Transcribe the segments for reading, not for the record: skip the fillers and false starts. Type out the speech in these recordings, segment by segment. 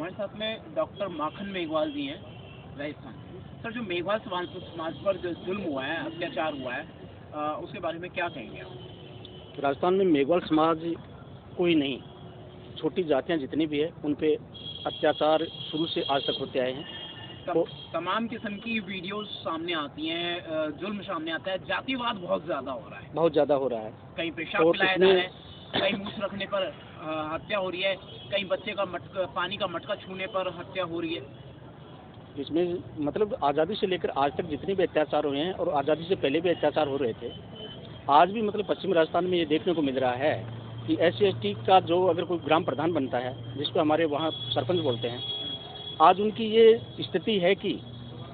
हमारे साथ में डॉक्टर माखन मेघवाल जी हैं, राजस्थान। सर, जो मेघवाल समाज पर जो जुल्म हुआ है, अत्याचार हुआ है, उसके बारे में क्या कहेंगे आप? राजस्थान में मेघवाल समाज कोई नहीं, छोटी जातियां जितनी भी है उन पे अत्याचार शुरू से आज तक होते आए हैं। तो तमाम किस्म की वीडियोस सामने आती हैं, जुल्म सामने आता है, जातिवाद बहुत ज़्यादा हो रहा है, बहुत ज़्यादा हो रहा है। कहीं पेशाब पिलाया जा रहा है, कहीं मूछ रखने पर हत्या हो रही है, कहीं बच्चे का पानी का मटका छूने पर हत्या हो रही है। इसमें मतलब आज़ादी से लेकर आज तक जितने भी अत्याचार हुए हैं और आज़ादी से पहले भी अत्याचार हो रहे थे, आज भी मतलब पश्चिमी राजस्थान में ये देखने को मिल रहा है कि SC/ST का जो अगर कोई ग्राम प्रधान बनता है, जिसको हमारे वहाँ सरपंच बोलते हैं, आज उनकी ये स्थिति है कि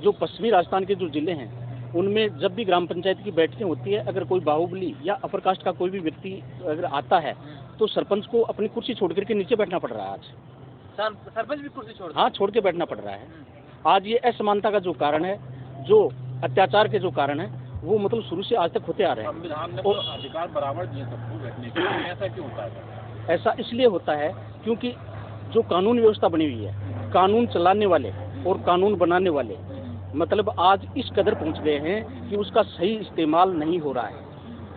जो पश्चिमी राजस्थान के जो ज़िले हैं उनमें जब भी ग्राम पंचायत की बैठकें होती है, अगर कोई बाहुबली या अपर कास्ट का कोई भी व्यक्ति अगर आता है तो सरपंच को अपनी कुर्सी छोड़ करके नीचे बैठना पड़ रहा है। आज सरपंच भी कुर्सी छोड़ के बैठना पड़ रहा है। आज ये असमानता का जो कारण है, जो अत्याचार के जो कारण है, वो मतलब शुरू से आज तक होते आ रहे हैं। संविधान ने तो अधिकार बराबर दिए सबको बैठने के लिए, ऐसा क्यों होता है? ऐसा इसलिए होता है क्योंकि जो कानून व्यवस्था बनी हुई है, कानून चलाने वाले और कानून बनाने वाले मतलब आज इस कदर पहुंच गए हैं कि उसका सही इस्तेमाल नहीं हो रहा है।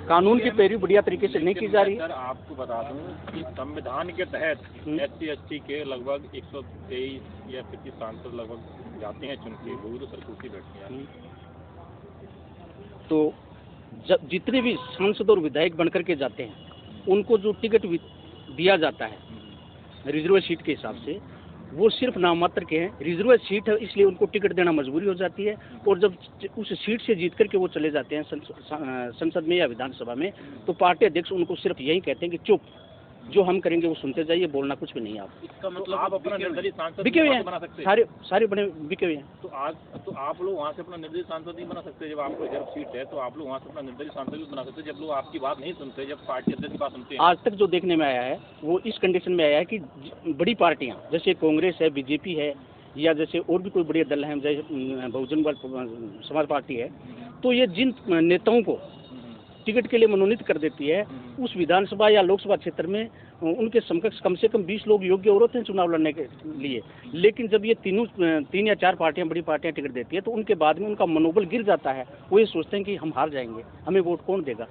कानून की पैरवी बढ़िया तरीके से नहीं की जा रही है। सर, आपको बता दूं कि संविधान के तहत SC/ST के लगभग 123 या 25 सांसद लगभग जाते हैं चुन के, वो तो सर कुर्सी बैठते हैं। तो जब जितने भी सांसद और विधायक बनकर के जाते हैं उनको जो टिकट दिया जाता है रिजर्व सीट के हिसाब से, वो सिर्फ नाममात्र के हैं। रिजर्व सीट है इसलिए उनको टिकट देना मजबूरी हो जाती है, और जब उस सीट से जीत करके वो चले जाते हैं संसद में या विधानसभा में, तो पार्टी अध्यक्ष उनको सिर्फ यही कहते हैं कि चुप, जो हम करेंगे वो सुनते जाइए, बोलना कुछ भी नहीं है। आप इसका मतलब आप अपना निर्दलीय सांसद बिके हुए बना सकते हैं, सारे बने बिके हुए हैं। तो आप लोग वहाँ से अपना निर्दलीय सांसद नहीं बना सकते? जब आपको रिजर्व सीट है तो आप लोग वहाँ से अपना निर्दलीय सांसद भी बना सकते, जब लोग आपकी बात नहीं सुनते, जब पार्टी अध्यक्ष की बात सुनते हैं। आज तक जो देखने में आया है वो इस कंडीशन में आया है कि बड़ी पार्टियां जैसे कांग्रेस है, BJP है, या जैसे और भी कोई बड़े दल हैं, जैसे बहुजन समाज पार्टी है, तो ये जिन नेताओं को टिकट के लिए मनोनीत कर देती है, उस विधानसभा या लोकसभा क्षेत्र में उनके समकक्ष कम से कम 20 लोग योग्य औरत हैं चुनाव लड़ने के लिए। लेकिन जब ये 3 या 4 पार्टियां, बड़ी पार्टियां टिकट देती है, तो उनके बाद में उनका मनोबल गिर जाता है। वो ये सोचते हैं कि हम हार जाएंगे, हमें वोट कौन देगा।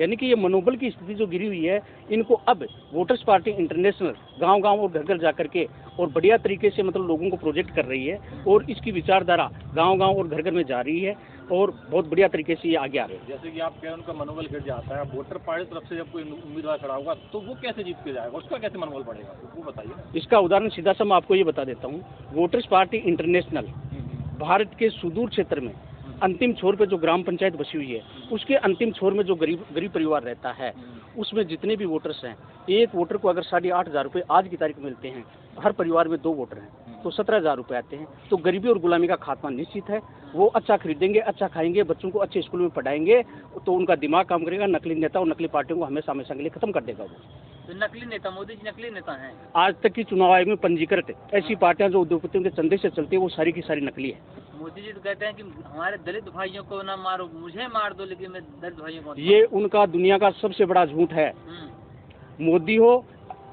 यानी कि ये मनोबल की स्थिति जो गिरी हुई है, इनको अब वोटर्स पार्टी इंटरनेशनल गांव-गांव और घर-घर जा करके और बढ़िया तरीके से मतलब लोगों को प्रोजेक्ट कर रही है, और इसकी विचारधारा गांव-गांव और घर-घर में जा रही है, और बहुत बढ़िया तरीके से ये आगे आ रहे हैं। जैसे कि आप कह रहे हैं उनका मनोबल गिर जाता है, वोटर पार्टी तरफ से जब कोई उम्मीदवार खड़ा होगा तो वो कैसे जीत के जाएगा, उसका कैसे मनोबल बढ़ेगा, वो बताइए। इसका उदाहरण सीधा सा मैं आपको ये बता देता हूँ। वोटर्स पार्टी इंटरनेशनल भारत के सुदूर क्षेत्र में अंतिम छोर पे जो ग्राम पंचायत बसी हुई है, उसके अंतिम छोर में जो गरीब परिवार रहता है, उसमें जितने भी वोटर्स हैं, एक वोटर को अगर 8,500 रुपये आज की तारीख में मिलते हैं, हर परिवार में 2 वोटर हैं, तो 17,000 रुपये आते हैं। तो गरीबी और गुलामी का खात्मा निश्चित है। वो अच्छा खरीदेंगे, अच्छा खाएंगे, बच्चों को अच्छे स्कूल में पढ़ाएंगे, तो उनका दिमाग काम करेगा। नकली नेता और नकली पार्टियों को हमेशा हमेशा के लिए खत्म कर देगा वो। तो नकली नेता, मोदी जी नकली नेता हैं। आज तक की चुनाव आयोग में पंजीकृत ऐसी पार्टियां जो उद्योगपतियों के चंदे से चलती है, वो सारी की सारी नकली है। मोदी जी तो कहते हैं कि हमारे दलित भाइयों को ना मारो, मुझे मार दो, लेकिन मैं दलित भाइयों को। ये उनका दुनिया का सबसे बड़ा झूठ है। मोदी हो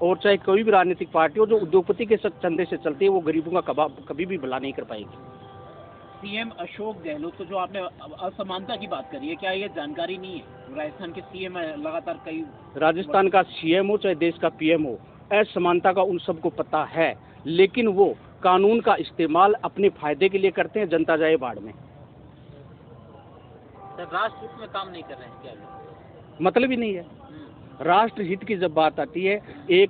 और चाहे कोई भी राजनीतिक पार्टी हो, जो उद्योगपति के चंदे से चलती है, वो गरीबों का कभी भी भला नहीं कर पाएगी। CM अशोक गहलोत, तो जो आपने असमानता की बात करी है, क्या ये जानकारी नहीं है? राजस्थान के CM लगातार कई, राजस्थान का CM हो चाहे देश का PM हो, असमानता का उन सबको पता है, लेकिन वो कानून का इस्तेमाल अपने फायदे के लिए करते हैं। जनता जाए बाढ़ में। राष्ट्र हित में काम नहीं कर रहे हैं क्या? मतलब ही नहीं है। राष्ट्र हित की जब बात आती है,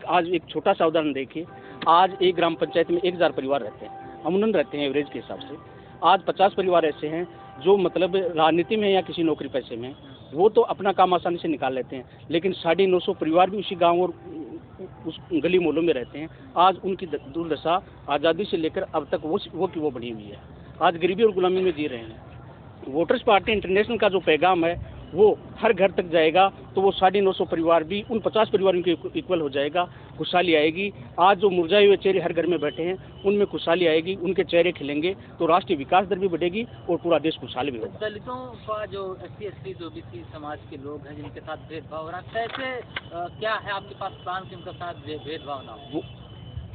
आज एक छोटा सा उदाहरण देखिए। आज एक ग्राम पंचायत में 1000 परिवार रहते हैं, अमूमन रहते हैं एवरेज के हिसाब से। आज 50 परिवार ऐसे हैं जो मतलब राजनीति में या किसी नौकरी पैसे में, वो तो अपना काम आसानी से निकाल लेते हैं, लेकिन 950 परिवार भी उसी गांव और उस गली मोहल्लों में रहते हैं। आज उनकी दुर्दशा आज़ादी से लेकर अब तक वो की वो बनी हुई है। आज गरीबी और गुलामी में जी रहे हैं। वोटर्स पार्टी इंटरनेशनल का जो पैगाम है वो हर घर तक जाएगा, तो वो 950 परिवार भी उन 50 परिवारों के इक्वल हो जाएगा। खुशहाली आएगी। आज जो मुरझाए हुए चेहरे हर घर में बैठे हैं, उनमें खुशहाली आएगी, उनके चेहरे खिलेंगे, तो राष्ट्रीय विकास दर भी बढ़ेगी और पूरा देश खुशहाल भी होगा। दलितों का जो SC/ST जो BC समाज के लोग हैं जिनके साथ भेदभाव हो रहा है, कैसे क्या है आपके पास प्लान कि उनके साथ भेदभाव ना हो?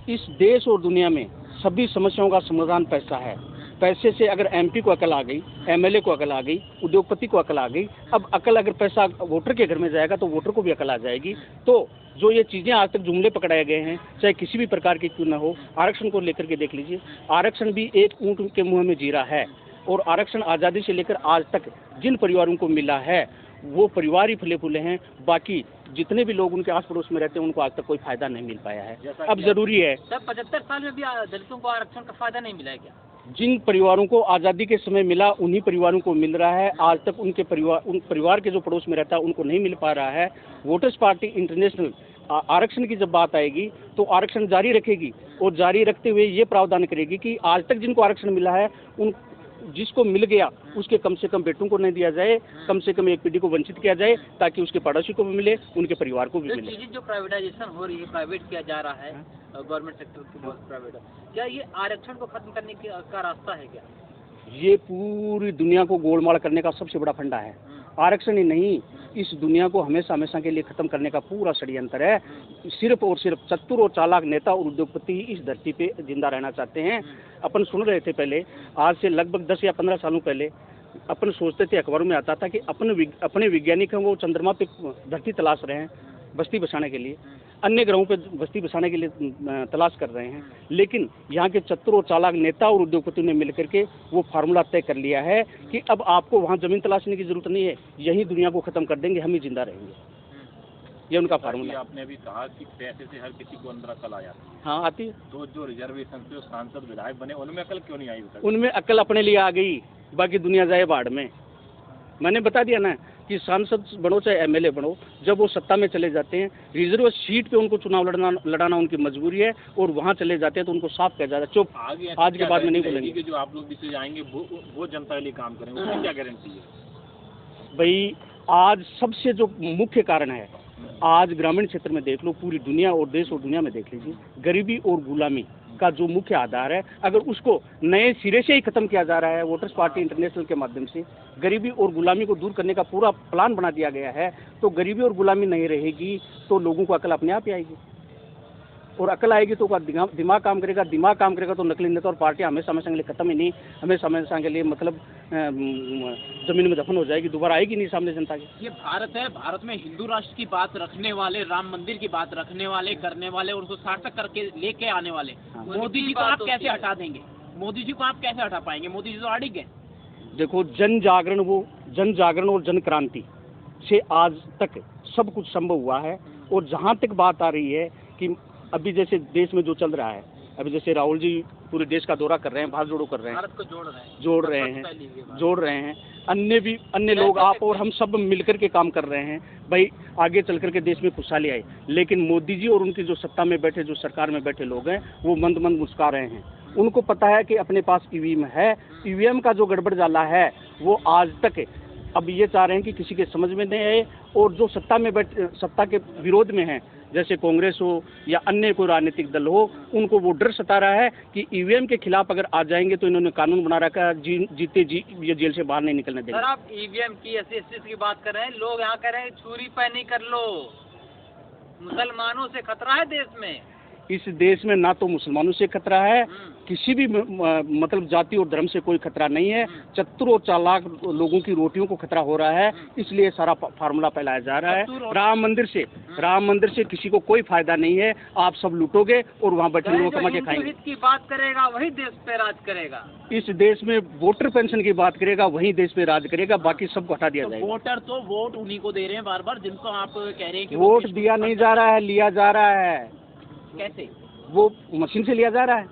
इस देश और दुनिया में सभी समस्याओं का समाधान पैसा है। पैसे से अगर एमपी को अकल आ गई, एमएलए को अकल आ गई, उद्योगपति को अकल आ गई, अब अकल अगर पैसा वोटर के घर में जाएगा तो वोटर को भी अकल आ जाएगी। तो जो ये चीज़ें आज तक जुमले पकड़ाए गए हैं, चाहे किसी भी प्रकार की क्यों न हो, आरक्षण को लेकर के देख लीजिए, आरक्षण भी एक ऊँट के मुँह में जीरा है। और आरक्षण आज़ादी से लेकर आज तक जिन परिवारों को मिला है वो परिवार ही फले फूले हैं, बाकी जितने भी लोग उनके आस पड़ोस में रहते हैं उनको आज तक कोई फायदा नहीं मिल पाया है। अब जरूरी है, सर 75 साल में भी दलितों को आरक्षण का फायदा नहीं मिला है क्या? जिन परिवारों को आज़ादी के समय मिला उन्हीं परिवारों को मिल रहा है। आज तक उन परिवार के जो पड़ोस में रहता है उनको नहीं मिल पा रहा है। वोटर्स पार्टी इंटरनेशनल आरक्षण की जब बात आएगी तो आरक्षण जारी रखेगी और जारी रखते हुए ये प्रावधान करेगी कि आज तक जिनको आरक्षण मिला है उन जिसको मिल गया उसके कम से कम बेटों को नहीं दिया जाए, कम से कम एक पीढ़ी को वंचित किया जाए, ताकि उसके पड़ोसी को भी मिले, उनके परिवार को भी मिले। चीजें जो प्राइवेटाइजेशन हो रही है, प्राइवेट किया जा रहा है, गवर्नमेंट सेक्टर की बहुत प्राइवेट, क्या ये आरक्षण को खत्म करने का रास्ता है क्या? ये पूरी दुनिया को गोलमाल करने का सबसे बड़ा फंडा है। आरक्षण ही नहीं, इस दुनिया को हमेशा हमेशा के लिए खत्म करने का पूरा षड्यंत्र है। सिर्फ और सिर्फ चतुर और चालाक नेता और उद्योगपति ही इस धरती पे जिंदा रहना चाहते हैं। अपन सुन रहे थे पहले, आज से लगभग 10 या 15 सालों पहले अपन सोचते थे, अखबारों में आता था कि अपने वैज्ञानिक हैं वो चंद्रमा पे धरती तलाश रहे हैं बस्ती बसाने के लिए, अन्य ग्रहों पे बस्ती बसाने के लिए तलाश कर रहे हैं। लेकिन यहाँ के चतुर और चालाक नेता और उद्योगपतियों ने मिलकर के वो फार्मूला तय कर लिया है कि अब आपको वहाँ जमीन तलाशने की जरूरत नहीं है, यही दुनिया को खत्म कर देंगे, हम ही जिंदा रहेंगे। ये उनका फार्मूला। आपने अभी कहा कि पैसे से हर किसी को अंदर अकल आ जाती है। हाँ, आती है। तो जो रिजर्वेशन से सांसद विधायक बने उनमें अकल क्यों नहीं आई? उनमें अकल अपने लिए आ गई, बाकी दुनिया जाए बाढ़ में। मैंने बता दिया ना कि सांसद बनो चाहे एमएलए बनो, जब वो सत्ता में चले जाते हैं, रिजर्व सीट पे उनको चुनाव लड़ाना उनकी मजबूरी है, और वहाँ चले जाते हैं तो उनको साफ किया जाता है, चुप, आज के बाद में नहीं बोलेंगे। कि जो आप लोग जिससे जाएंगे वो जनता के लिए काम करेंगे, उसकी क्या गारंटी है? भाई, आज सबसे जो मुख्य कारण है, आज ग्रामीण क्षेत्र में देख लो, पूरी दुनिया और देश और दुनिया में देख लीजिए, गरीबी और गुलामी का जो मुख्य आधार है, अगर उसको नए सिरे से ही खत्म किया जा रहा है वोटर्स पार्टी इंटरनेशनल के माध्यम से, गरीबी और गुलामी को दूर करने का पूरा प्लान बना दिया गया है, तो गरीबी और गुलामी नहीं रहेगी तो लोगों को अकल अपने आप ही आएगी, और अकल आएगी तो दिमाग काम करेगा, दिमाग काम करेगा तो नकली नेता और पार्टियां हमेशा हमेशा के लिए खत्म ही नहीं, हमेशा हमेशा के लिए मतलब जमीन में दफन हो जाएगी, दोबारा आएगी नहीं सामने जनता की। ये भारत है, भारत में हिंदू राष्ट्र की बात रखने वाले, राम मंदिर की बात रखने वाले, करने वाले और उसको सार्थक करके लेके आने वाले मोदी जी को आप कैसे हटा देंगे? मोदी जी को आप कैसे हटा पाएंगे? मोदी जी तो अड़िग गए। देखो, जन जागरण और जन क्रांति से आज तक सब कुछ संभव हुआ है। और जहाँ तक बात आ रही है कि अभी जैसे देश में जो चल रहा है, अभी जैसे राहुल जी पूरे देश का दौरा कर रहे हैं, भाग जोड़ो कर रहे हैं, भारत को जोड़ रहे हैं, अन्य लोग, आप और हम सब मिलकर के काम कर रहे हैं भाई, आगे चल करके देश में खुशहाली आए। लेकिन मोदी जी और उनकी जो सत्ता में बैठे, जो सरकार में बैठे लोग हैं, वो मंद मंद मुस्कुरा रहे हैं। उनको पता है कि अपने पास ईवीएम है, ईवीएम का जो गड़बड़ डाला है वो आज तक, अब ये चाह रहे हैं कि किसी के समझ में नहीं आए, और जो सत्ता के विरोध में हैं, जैसे कांग्रेस हो या अन्य कोई राजनीतिक दल हो, उनको वो डर सता रहा है कि ईवीएम के खिलाफ अगर आ जाएंगे तो इन्होंने कानून बना रखा है, जीते जी ये जेल से बाहर नहीं निकलने देंगे। सर, आप ईवीएम की SC की बात कर रहे हैं, लोग यहाँ कह रहे हैं छुरी पे नहीं कर लो, मुसलमानों से खतरा है देश में। इस देश में ना तो मुसलमानों से खतरा है, किसी भी मतलब जाति और धर्म से कोई खतरा नहीं है, चतुर और चालाक लोगों की रोटियों को खतरा हो रहा है, इसलिए सारा फार्मूला फैलाया जा रहा है। राम मंदिर से किसी को कोई फायदा नहीं है, आप सब लूटोगे और वहाँ बैठे लोग कमा के खाएंगे। हित की बात करेगा वही देश पे राज करेगा। इस देश में वोटर पेंशन की बात करेगा वही देश पे राज करेगा, बाकी सबको हटा दिया जाएगा। वोटर तो वोट उन्हीं को दे रहे हैं बार बार, जिनको आप कह रहे हैं कि वोट दिया नहीं जा रहा है, लिया जा रहा है। कैसे? वो मशीन से लिया जा रहा है,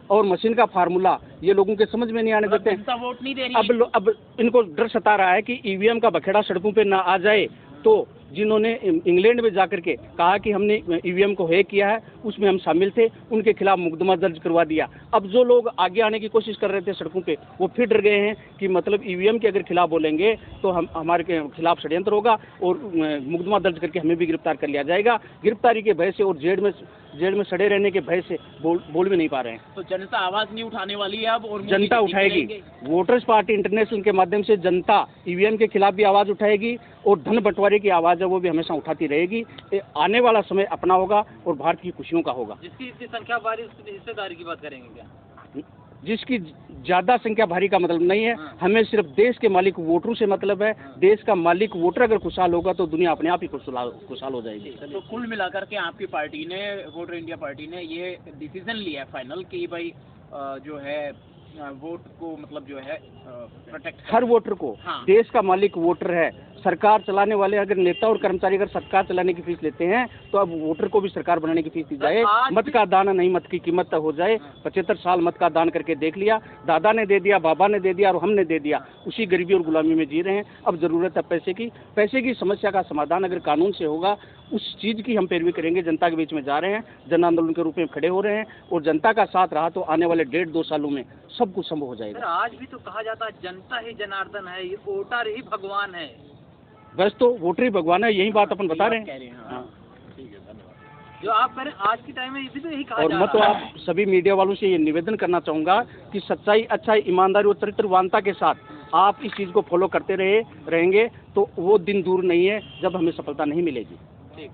और मशीन का फार्मूला ये लोगों के समझ में नहीं आने देते हैं। वोट नहीं दे रही। अब इनको डर सता रहा है कि ईवीएम का बखेड़ा सड़कों पे ना आ जाए, तो जिन्होंने इंग्लैंड में जाकर के कहा कि हमने ईवीएम को हैक किया है, उसमें हम शामिल थे, उनके खिलाफ मुकदमा दर्ज करवा दिया। अब जो लोग आगे आने की कोशिश कर रहे थे सड़कों पे, वो फिर डर गए हैं कि मतलब ईवीएम के अगर खिलाफ बोलेंगे तो हमारे खिलाफ षड्यंत्र होगा और मुकदमा दर्ज करके हमें भी गिरफ्तार कर लिया जाएगा। गिरफ्तारी के भय से और जेल में सड़े रहने के भय से बोल भी नहीं पा रहे हैं। तो जनता आवाज नहीं उठाने वाली है अब, और जनता उठाएगी। वोटर्स पार्टी इंटरनेशनल के माध्यम से जनता ईवीएम के खिलाफ भी आवाज उठाएगी और धन बंटवारे की आवाज आवाज़ है वो भी हमेशा उठाती रहेगी। आने वाला समय अपना होगा और भारत की खुशियों का होगा। जिसकी इतनी संख्या भारी, उसकी हिस्सेदारी की बात करेंगे क्या? जिसकी ज़्यादा संख्या भारी का मतलब नहीं है, हमें सिर्फ देश के मालिक वोटरों से मतलब है। देश का मालिक वोटर अगर खुशहाल होगा तो दुनिया अपने आप ही खुशहाल हो जाएगी। तो कुल मिलाकर के आपकी पार्टी ने, वोटर इंडिया पार्टी ने ये डिसीजन लिया है फाइनल कि भाई जो है वोट को मतलब जो है प्रोटेक्ट, हर वोटर को, देश का मालिक वोटर है। सरकार चलाने वाले अगर नेता और कर्मचारी अगर सरकार चलाने की फीस लेते हैं तो अब वोटर को भी सरकार बनाने की फीस दी जाए। मत का दान नहीं, मत की कीमत हो जाए। 75 साल मत का दान करके देख लिया, दादा ने दे दिया, बाबा ने दे दिया और हमने दे दिया। उसी गरीबी और गुलामी में जी रहे हैं। अब ज़रूरत है पैसे की। पैसे की समस्या का समाधान अगर कानून से होगा, उस चीज़ की हम पैरवी करेंगे। जनता के बीच में जा रहे हैं, जन आंदोलन के रूप में खड़े हो रहे हैं और जनता का साथ रहा तो आने वाले 1.5-2 सालों में सब कुछ संभव हो जाएगा। आज भी तो कहा जाता है जनता ही जनार्दन है, ये वोटर ही भगवान है। बस तो वोटर ही भगवान है, यही बात अपन बता रहे हैं। ठीक है, धन्यवाद। जो आप कह रहे हैं आज के टाइम में ये भी तो यही कहा और जा मैं तो रहा आप सभी मीडिया वालों से ये निवेदन करना चाहूँगा कि सच्चाई, अच्छाई, ईमानदारी और चरित्रवानता के साथ आप इस चीज़ को फॉलो करते रहेंगे तो वो दिन दूर नहीं है जब हमें सफलता नहीं मिलेगी। ठीक।